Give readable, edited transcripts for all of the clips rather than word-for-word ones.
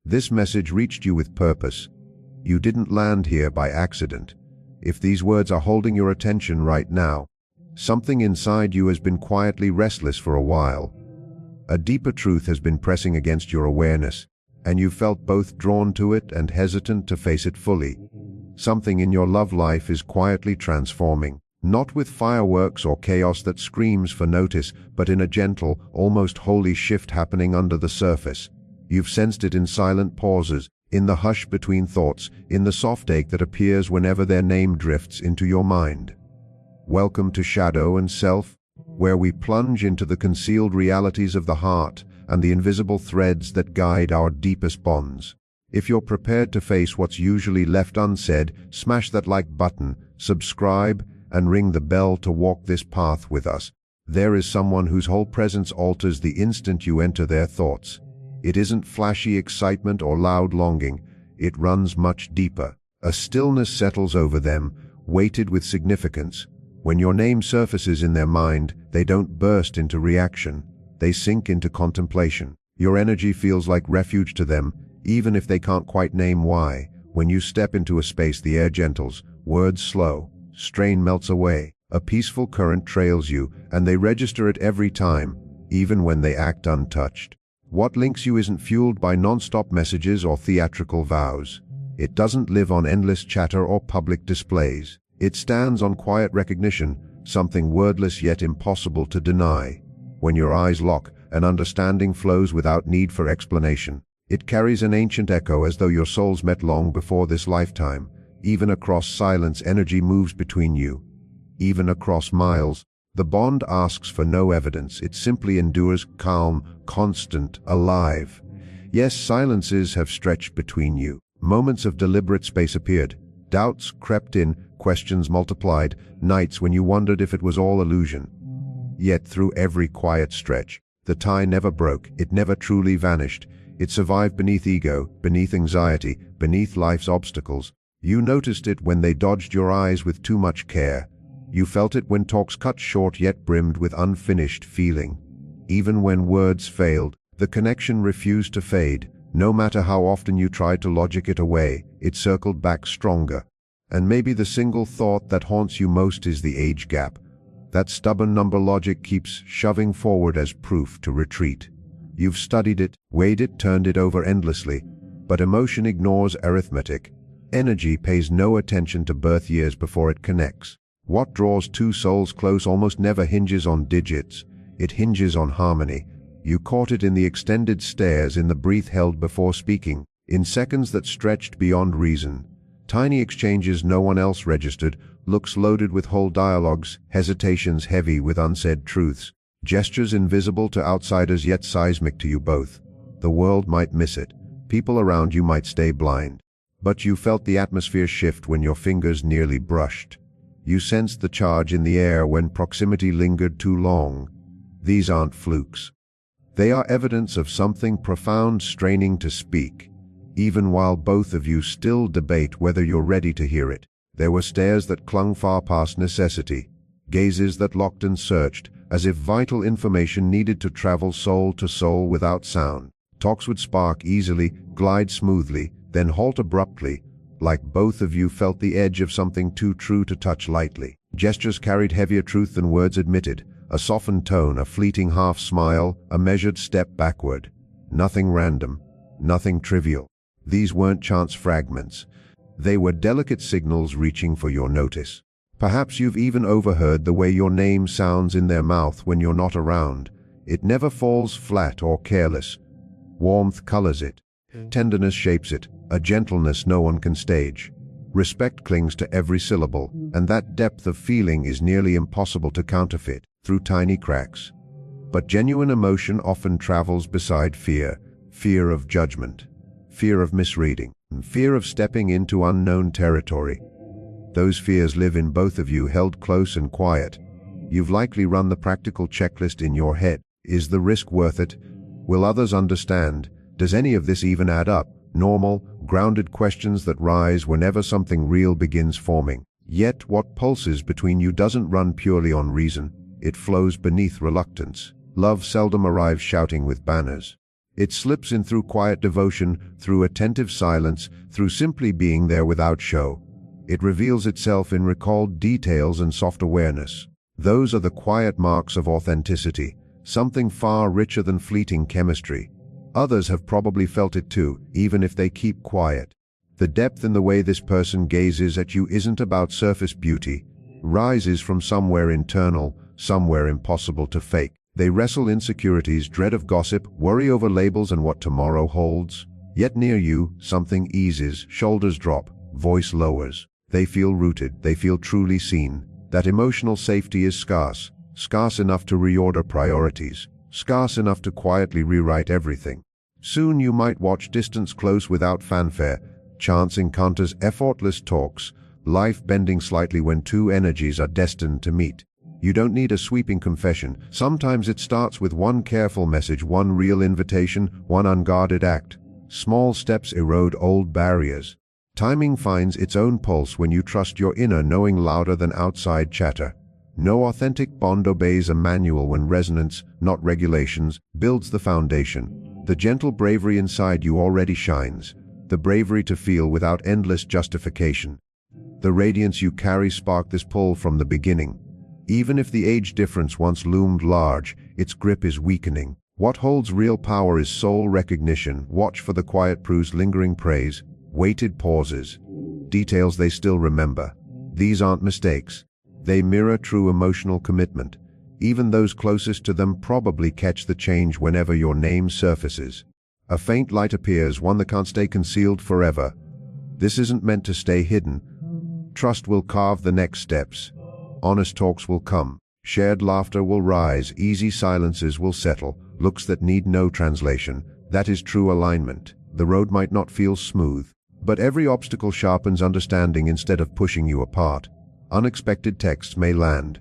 This message reached you with purpose. You didn't land here by accident. If these words are holding your attention right now, something inside you has been quietly restless for a while. A deeper truth has been pressing against your awareness, and you felt both drawn to it and hesitant to face it fully. Something in your love life is quietly transforming, not with fireworks or chaos that screams for notice, but in a gentle, almost holy shift happening under the surface. You've sensed it in silent pauses, in the hush between thoughts, in the soft ache that appears whenever their name drifts into your mind. Welcome to Shadow and Self, where we plunge into the concealed realities of the heart and the invisible threads that guide our deepest bonds. If you're prepared to face what's usually left unsaid, smash that like button, subscribe, and ring the bell to walk this path with us. There is someone whose whole presence alters the instant you enter their thoughts. It isn't flashy excitement or loud longing. It runs much deeper. A stillness settles over them, weighted with significance. When your name surfaces in their mind, they don't burst into reaction. They sink into contemplation. Your energy feels like refuge to them, even if they can't quite name why. When you step into a space, the air gentles, words slow, strain melts away. A peaceful current trails you, and they register it every time, even when they act untouched. What links you isn't fueled by non-stop messages or theatrical vows. It doesn't live on endless chatter or public displays. It stands on quiet recognition, something wordless yet impossible to deny. When your eyes lock, an understanding flows without need for explanation. It carries an ancient echo as though your souls met long before this lifetime. Even across silence, energy moves between you. Even across miles, the bond asks for no evidence. It simply endures, calm, constant, alive. Yes, silences have stretched between you. Moments of deliberate space appeared. Doubts crept in, questions multiplied, nights when you wondered if it was all illusion. Yet through every quiet stretch, the tie never broke. It never truly vanished. It survived beneath ego, beneath anxiety, beneath life's obstacles. You noticed it when they dodged your eyes with too much care. You felt it when talks cut short yet brimmed with unfinished feeling. Even when words failed, the connection refused to fade. No matter how often you tried to logic it away, it circled back stronger. And maybe the single thought that haunts you most is the age gap. That stubborn number logic keeps shoving forward as proof to retreat. You've studied it, weighed it, turned it over endlessly, but emotion ignores arithmetic. Energy pays no attention to birth years before it connects. What draws two souls close almost never hinges on digits. It hinges on harmony. You caught it in the extended stares, in the breath held before speaking, in seconds that stretched beyond reason. Tiny exchanges no one else registered, looks loaded with whole dialogues, hesitations heavy with unsaid truths, gestures invisible to outsiders yet seismic to you both. The world might miss it. People around you might stay blind. But you felt the atmosphere shift when your fingers nearly brushed. You sensed the charge in the air when proximity lingered too long. These aren't flukes. They are evidence of something profound straining to speak, even while both of you still debate whether you're ready to hear it. There were stares that clung far past necessity, gazes that locked and searched, as if vital information needed to travel soul to soul without sound. Talks would spark easily, glide smoothly, then halt abruptly, like both of you felt the edge of something too true to touch lightly. Gestures carried heavier truth than words admitted. A softened tone, a fleeting half smile, a measured step backward. Nothing random, nothing trivial. These weren't chance fragments. They were delicate signals reaching for your notice. Perhaps you've even overheard the way your name sounds in their mouth when you're not around. It never falls flat or careless. Warmth colors it. Tenderness shapes it, a gentleness no one can stage. Respect clings to every syllable, and that depth of feeling is nearly impossible to counterfeit through tiny cracks. But genuine emotion often travels beside fear, fear of judgment, fear of misreading, and fear of stepping into unknown territory. Those fears live in both of you, held close and quiet. You've likely run the practical checklist in your head. Is the risk worth it? Will others understand? Does any of this even add up? Normal, grounded questions that rise whenever something real begins forming. Yet what pulses between you doesn't run purely on reason. It flows beneath reluctance. Love seldom arrives shouting with banners. It slips in through quiet devotion, through attentive silence, through simply being there without show. It reveals itself in recalled details and soft awareness. Those are the quiet marks of authenticity, something far richer than fleeting chemistry. Others have probably felt it too, even if they keep quiet. The depth in the way this person gazes at you isn't about surface beauty, rises from somewhere internal, somewhere impossible to fake. They wrestle insecurities, dread of gossip, worry over labels and what tomorrow holds. Yet near you, something eases, shoulders drop, voice lowers. They feel rooted, they feel truly seen. That emotional safety is scarce, scarce enough to reorder priorities, scarce enough to quietly rewrite everything. Soon you might watch distance close without fanfare, chance encounters, effortless talks, life bending slightly when two energies are destined to meet. You don't need a sweeping confession. Sometimes it starts with one careful message, one real invitation, one unguarded act. Small steps erode old barriers. Timing finds its own pulse when you trust your inner knowing louder than outside chatter. No authentic bond obeys a manual when resonance, not regulations, builds the foundation. The gentle bravery inside you already shines. The bravery to feel without endless justification. The radiance you carry sparked this pull from the beginning. Even if the age difference once loomed large, its grip is weakening. What holds real power is soul recognition. Watch for the quiet prue's lingering praise, weighted pauses, details they still remember. These aren't mistakes. They mirror true emotional commitment. Even those closest to them probably catch the change whenever your name surfaces. A faint light appears, one that can't stay concealed forever. This isn't meant to stay hidden. Trust will carve the next steps. Honest talks will come. Shared laughter will rise. Easy silences will settle. Looks that need no translation. That is true alignment. The road might not feel smooth, but every obstacle sharpens understanding instead of pushing you apart. Unexpected texts may land.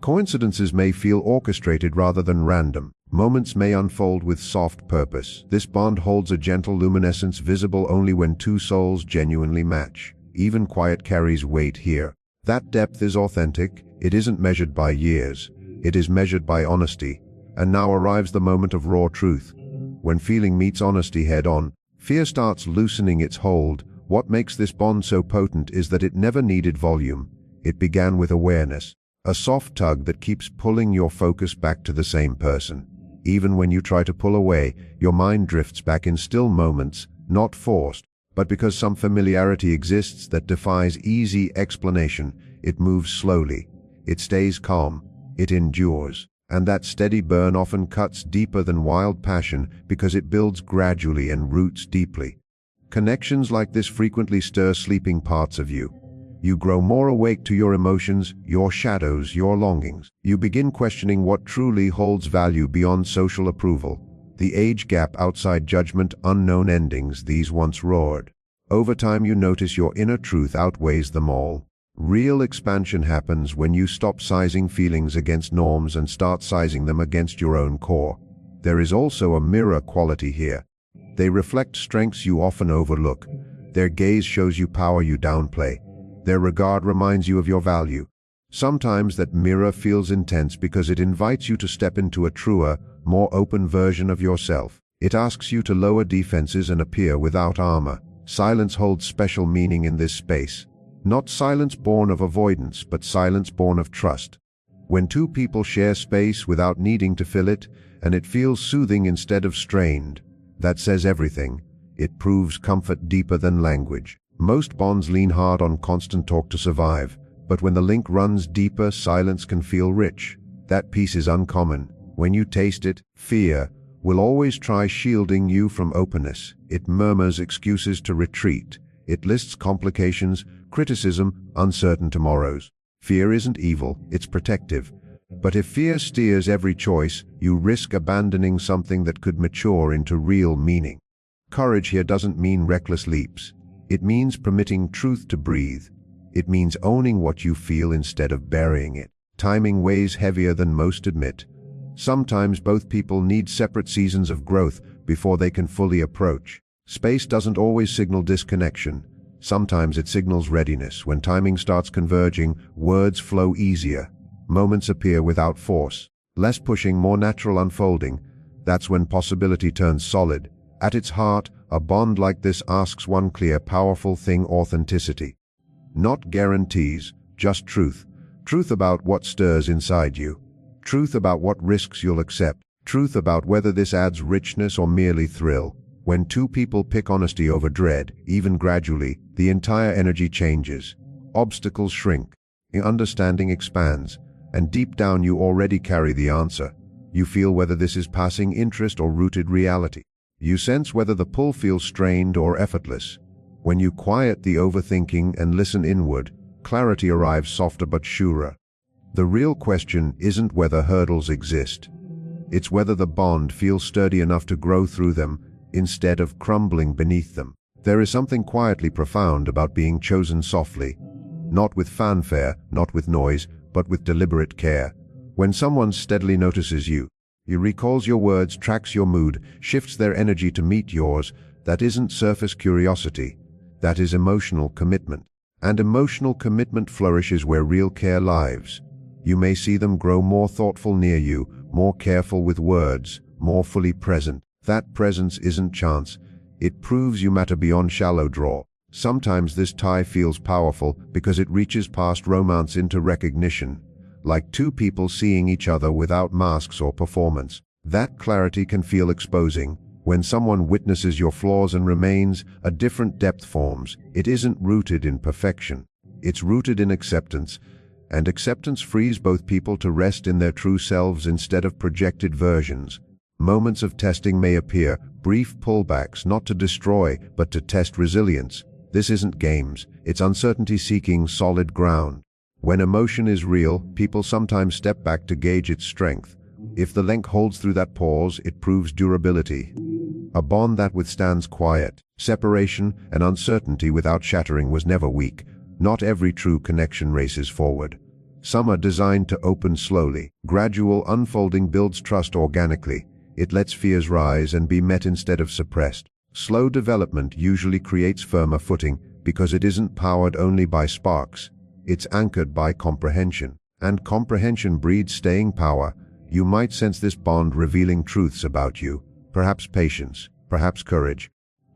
Coincidences may feel orchestrated rather than random. Moments may unfold with soft purpose. This bond holds a gentle luminescence visible only when two souls genuinely match. Even quiet carries weight here. That depth is authentic. It isn't measured by years. It is measured by honesty. And now arrives the moment of raw truth. When feeling meets honesty head-on, fear starts loosening its hold. What makes this bond so potent is that it never needed volume. It began with awareness. A soft tug that keeps pulling your focus back to the same person. Even when you try to pull away, your mind drifts back in still moments, not forced, but because some familiarity exists that defies easy explanation. It moves slowly. It stays calm. It endures. And that steady burn often cuts deeper than wild passion because it builds gradually and roots deeply. Connections like this frequently stir sleeping parts of you. You grow more awake to your emotions, your shadows, your longings. You begin questioning what truly holds value beyond social approval. The age gap outside judgment, unknown endings, these once roared. Over time you notice your inner truth outweighs them all. Real expansion happens when you stop sizing feelings against norms and start sizing them against your own core. There is also a mirror quality here. They reflect strengths you often overlook. Their gaze shows you power you downplay. Their regard reminds you of your value. Sometimes that mirror feels intense because it invites you to step into a truer, more open version of yourself. It asks you to lower defenses and appear without armor. Silence holds special meaning in this space. Not silence born of avoidance, but silence born of trust. When two people share space without needing to fill it, and it feels soothing instead of strained, that says everything. It proves comfort deeper than language. Most bonds lean hard on constant talk to survive, but when the link runs deeper, silence can feel rich. That peace is uncommon. When you taste it, fear will always try shielding you from openness. It murmurs excuses to retreat. It lists complications, criticism, uncertain tomorrows. Fear isn't evil, it's protective. But if fear steers every choice, you risk abandoning something that could mature into real meaning. Courage here doesn't mean reckless leaps. It means permitting truth to breathe. It means owning what you feel instead of burying it. Timing weighs heavier than most admit. Sometimes both people need separate seasons of growth before they can fully approach. Space doesn't always signal disconnection. Sometimes it signals readiness. When timing starts converging, words flow easier. Moments appear without force. Less pushing, more natural unfolding. That's when possibility turns solid. At its heart, a bond like this asks one clear, powerful thing: authenticity. Not guarantees, just truth. Truth about what stirs inside you. Truth about what risks you'll accept. Truth about whether this adds richness or merely thrill. When two people pick honesty over dread, even gradually, the entire energy changes. Obstacles shrink. Understanding expands. And deep down you already carry the answer. You feel whether this is passing interest or rooted reality. You sense whether the pull feels strained or effortless. When you quiet the overthinking and listen inward, clarity arrives softer but surer. The real question isn't whether hurdles exist. It's whether the bond feels sturdy enough to grow through them instead of crumbling beneath them. There is something quietly profound about being chosen softly. Not with fanfare, not with noise, but with deliberate care. When someone steadily notices you, recalls your words, tracks your mood, shifts their energy to meet yours, that isn't surface curiosity. That is emotional commitment. And emotional commitment flourishes where real care lives. You may see them grow more thoughtful near you, more careful with words, more fully present. That presence isn't chance. It proves you matter beyond shallow draw. Sometimes this tie feels powerful because it reaches past romance into recognition, like two people seeing each other without masks or performance. That clarity can feel exposing. When someone witnesses your flaws and remains, a different depth forms. It isn't rooted in perfection. It's rooted in acceptance. And acceptance frees both people to rest in their true selves instead of projected versions. Moments of testing may appear, brief pullbacks, not to destroy, but to test resilience. This isn't games, it's uncertainty seeking solid ground. When emotion is real, people sometimes step back to gauge its strength. If the link holds through that pause, it proves durability. A bond that withstands quiet, separation, and uncertainty without shattering was never weak. Not every true connection races forward. Some are designed to open slowly. Gradual unfolding builds trust organically. It lets fears rise and be met instead of suppressed. Slow development usually creates firmer footing because it isn't powered only by sparks. It's anchored by comprehension. And comprehension breeds staying power. You might sense this bond revealing truths about you. Perhaps patience, perhaps courage,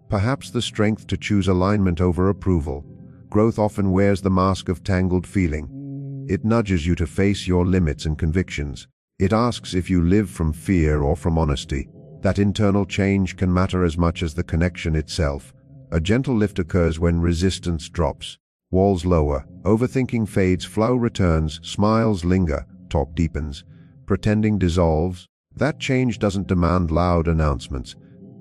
perhaps the strength to choose alignment over approval. Growth often wears the mask of tangled feeling. It nudges you to face your limits and convictions. It asks if you live from fear or from honesty. That internal change can matter as much as the connection itself. A gentle lift occurs when resistance drops. Walls lower, overthinking fades, flow returns, smiles linger, talk deepens. Pretending dissolves. That change doesn't demand loud announcements.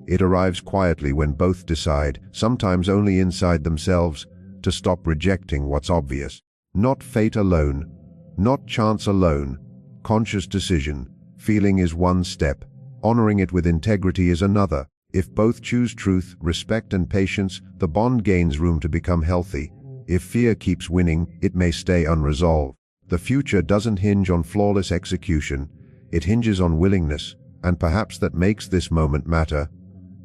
It arrives quietly when both decide, sometimes only inside themselves, to stop rejecting what's obvious. Not fate alone, not chance alone. Conscious decision. Feeling is one step. Honoring it with integrity is another. If both choose truth, respect, and patience, the bond gains room to become healthy. If fear keeps winning, it may stay unresolved. The future doesn't hinge on flawless execution. It hinges on willingness, and perhaps that makes this moment matter.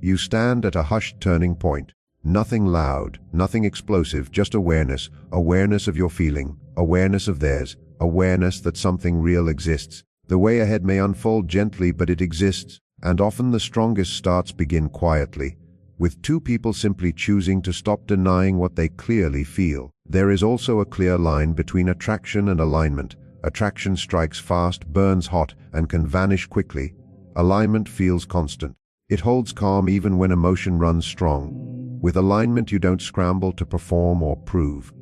You stand at a hushed turning point. Nothing loud, nothing explosive, just awareness. Awareness of your feeling, awareness of theirs, awareness that something real exists. The way ahead may unfold gently, but it exists, and often the strongest starts begin quietly, with two people simply choosing to stop denying what they clearly feel. There is also a clear line between attraction and alignment. Attraction strikes fast, burns hot, and can vanish quickly. Alignment feels constant. It holds calm even when emotion runs strong. With alignment, you don't scramble to perform or prove.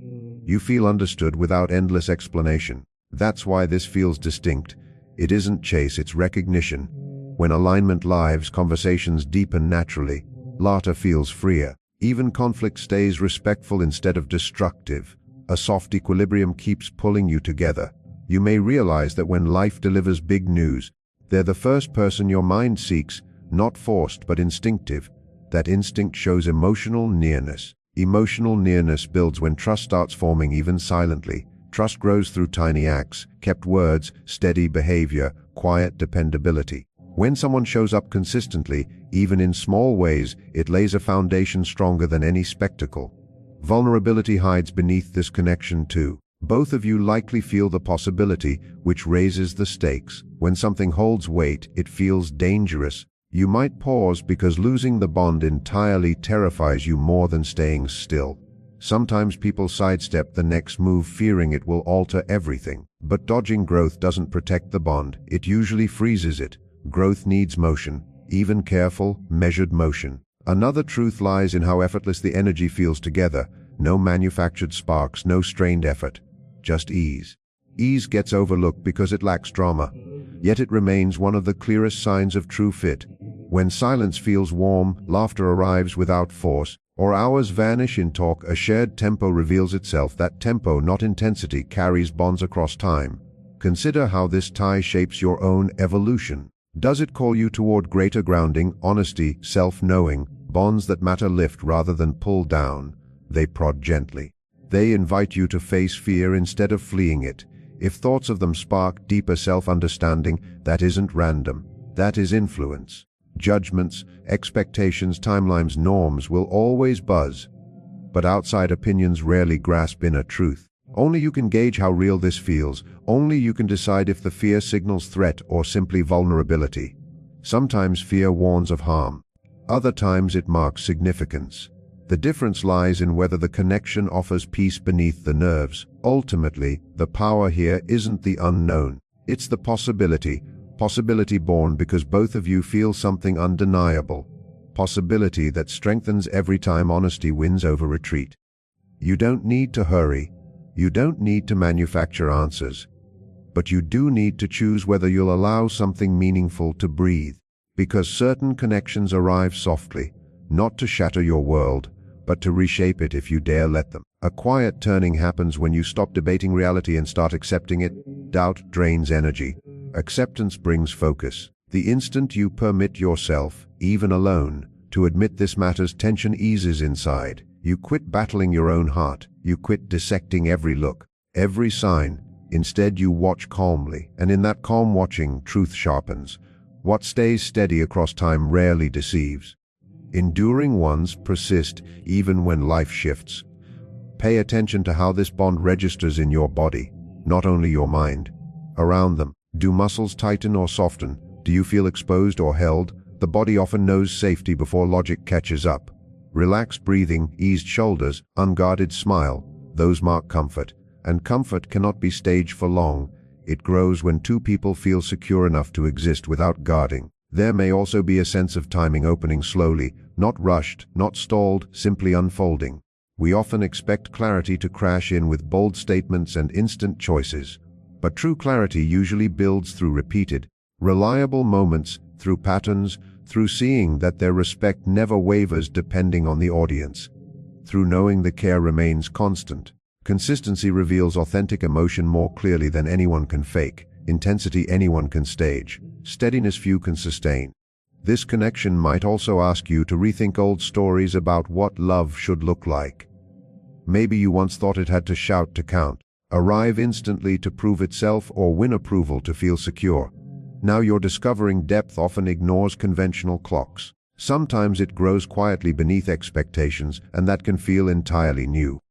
You feel understood without endless explanation. That's why this feels distinct. It isn't chase, it's recognition. When alignment lives, conversations deepen naturally. Laughter feels freer. Even conflict stays respectful instead of destructive. A soft equilibrium keeps pulling you together. You may realize that when life delivers big news, they're the first person your mind seeks, not forced but instinctive. That instinct shows emotional nearness. Emotional nearness builds when trust starts forming, even silently. Trust grows through tiny acts, kept words, steady behavior, quiet dependability. When someone shows up consistently, even in small ways, it lays a foundation stronger than any spectacle. Vulnerability hides beneath this connection too. Both of you likely feel the possibility, which raises the stakes. When something holds weight, it feels dangerous. You might pause because losing the bond entirely terrifies you more than staying still. Sometimes people sidestep the next move fearing it will alter everything. But dodging growth doesn't protect the bond, it usually freezes it. Growth needs motion, even careful, measured motion. Another truth lies in how effortless the energy feels together. No manufactured sparks, no strained effort, just ease. Ease gets overlooked because it lacks drama, yet it remains one of the clearest signs of true fit. When silence feels warm, laughter arrives without force, or hours vanish in talk, a shared tempo reveals itself. That tempo, not intensity, carries bonds across time. Consider how this tie shapes your own evolution. Does it call you toward greater grounding, honesty, self-knowing? Bonds that matter lift rather than pull down. They prod gently. They invite you to face fear instead of fleeing it. If thoughts of them spark deeper self-understanding, that isn't random. That is influence. Judgments, expectations, timelines, norms will always buzz. But outside opinions rarely grasp inner truth. Only you can gauge how real this feels. Only you can decide if the fear signals threat or simply vulnerability. Sometimes fear warns of harm. Other times it marks significance. The difference lies in whether the connection offers peace beneath the nerves. Ultimately, the power here isn't the unknown. It's the possibility. Possibility born because both of you feel something undeniable. Possibility that strengthens every time honesty wins over retreat. You don't need to hurry. You don't need to manufacture answers. But you do need to choose whether you'll allow something meaningful to breathe. Because certain connections arrive softly, not to shatter your world, but to reshape it if you dare let them. A quiet turning happens when you stop debating reality and start accepting it. Doubt drains energy. Acceptance brings focus. The instant you permit yourself, even alone, to admit this matters, tension eases inside. You quit battling your own heart. You quit dissecting every look, every sign. Instead, you watch calmly, and in that calm watching, truth sharpens. What stays steady across time rarely deceives. Enduring ones persist even when life shifts. Pay attention to how this bond registers in your body, not only your mind. Around them, do muscles tighten or soften? Do you feel exposed or held? The body often knows safety before logic catches up. Relaxed breathing, eased shoulders, unguarded smile, those mark comfort. And comfort cannot be staged for long. It grows when two people feel secure enough to exist without guarding. There may also be a sense of timing, opening slowly, not rushed, not stalled, simply unfolding. We often expect clarity to crash in with bold statements and instant choices. But true clarity usually builds through repeated, reliable moments, through patterns, through seeing that their respect never wavers depending on the audience, through knowing the care remains constant. Consistency reveals authentic emotion more clearly than anyone can fake. Intensity anyone can stage. Steadiness few can sustain. This connection might also ask you to rethink old stories about what love should look like. Maybe you once thought it had to shout to count, arrive instantly to prove itself, or win approval to feel secure. Now you're discovering depth often ignores conventional clocks. Sometimes it grows quietly beneath expectations, and that can feel entirely new.